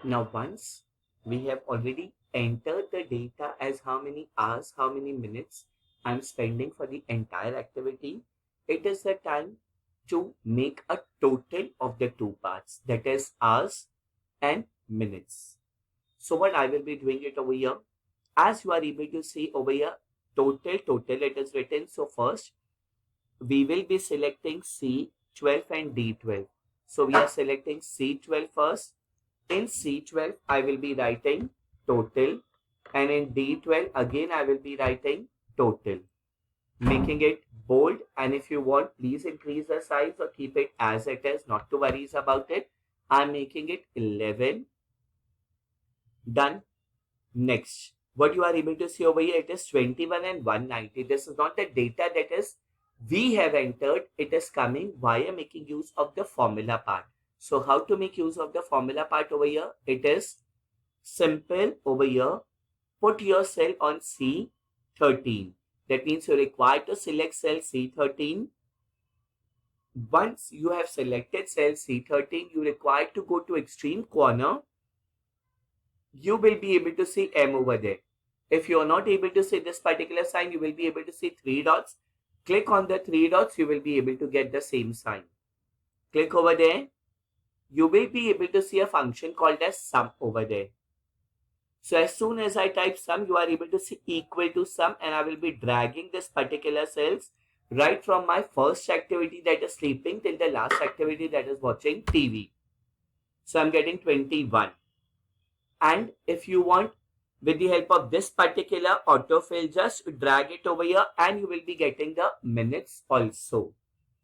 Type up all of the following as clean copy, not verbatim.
Now, once we have already entered the data as how many hours, how many minutes I'm spending for the entire activity, it is the time to make a total of the two parts, that is hours and minutes. So what I will be doing it over here, as you are able to see over here, total it is written. So first we will be selecting C12 and D12. So we are selecting C12 first. In C12, I will be writing total, and in D12 again I will be writing total, making it bold. And if you want, please increase the size or keep it as it is, not to worry about it. I'm making it 11. Done. Next, what you are able to see over here, it is 21 and 190. This is not the data that is we have entered. It is coming via making use of the formula part. So how to make use of the formula part over here? It is simple over here. Put your cell on C13. That means you're required to select cell C13. Once you have selected cell C13, you're required to go to extreme corner. You will be able to see M over there. If you are not able to see this particular sign, you will be able to see three dots. Click on the three dots, you will be able to get the same sign. Click over there. You will be able to see a function called as sum over there. So as soon as I type sum, you are able to see equal to sum, and I will be dragging this particular cells right from my first activity, that is sleeping, till the last activity, that is watching TV. So I'm getting 21. And if you want, with the help of this particular autofill, just drag it over here and you will be getting the minutes also.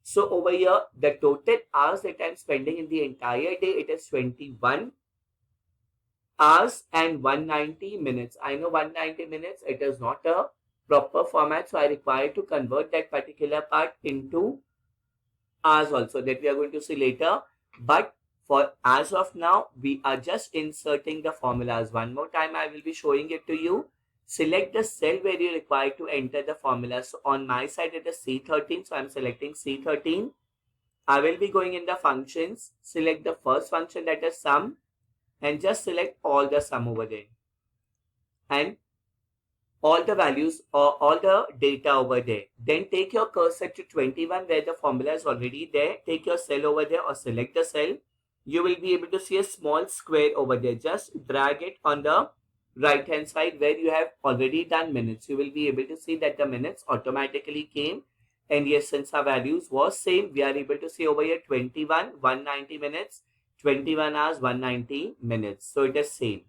So over here, the total hours that I'm spending in the entire day, it is 21 hours and 190 minutes. I know 190 minutes, it is not a proper format, so I require to convert that particular part into hours also, that we are going to see later. But for as of now, we are just inserting the formulas. One more time, I will be showing it to you. Select the cell where you require to enter the formula. So on my side, it is C13. So I'm selecting C13. I will be going in the functions. Select the first function, that is sum, and just select all the sum over there. And all the values or all the data over there. Then take your cursor to 21 where the formula is already there. Take your cell over there or select the cell. You will be able to see a small square over there. Just drag it on the right hand side where you have already done minutes. You will be able to see that the minutes automatically came. And yes, since our values was same, we are able to see over here 21, 190 minutes, 21 hours, 190 minutes. So it is same.